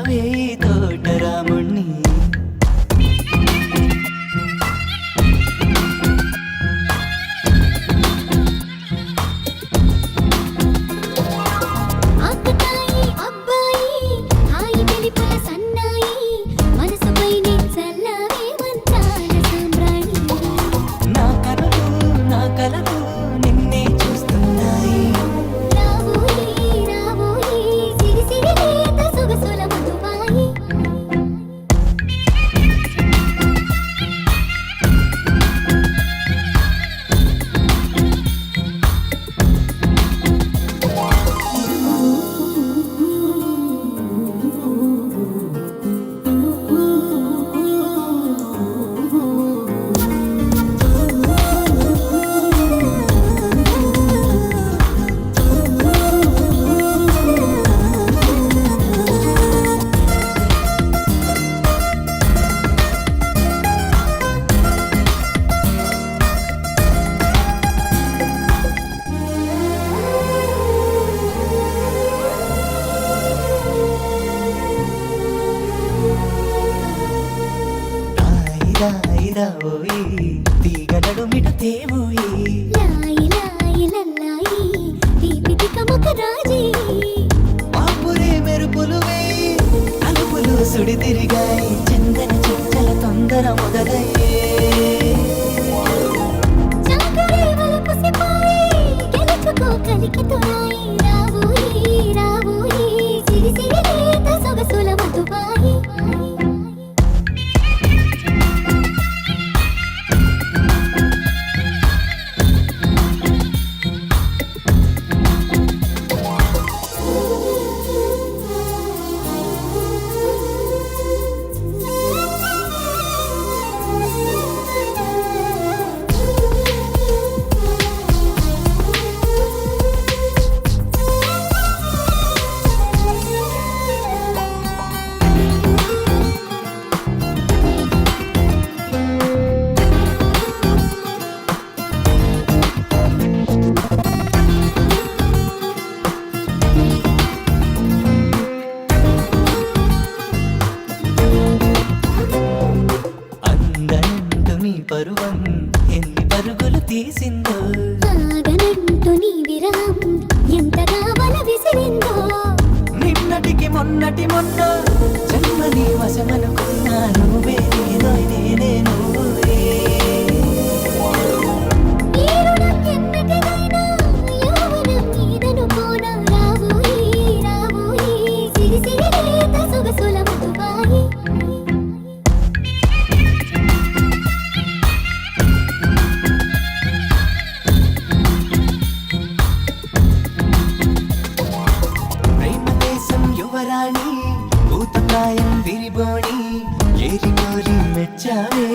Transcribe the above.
చేసావే తోటరాముణ్ణి. తీగలడు మిట తేవోయి పాపురే మెరుపులు వేయి అలుపులు సుడి తిరిగాయి చందన చెట్టల తొందర మొదలయ్యే కలికి తోయి రావోయి రావోయి సిరి సిరి లేత సొగసుల మధుబాయి. పరువం ఎన్ని పరుగులు తీసిందో ఆగనంటూ నీ విరహం ఎంతగా వల విసిరిందో నిన్నటికి మొన్నటి మొన్న జన్మని వశమనుకున్నా నువ్వే నేనో నేనే నువ్వే సిరి సిరి లేత సొగసుల మధుబాయి. యువరాణి భూతప్రాయం విరిబోణి ఏరి కోరి మెచ్చావే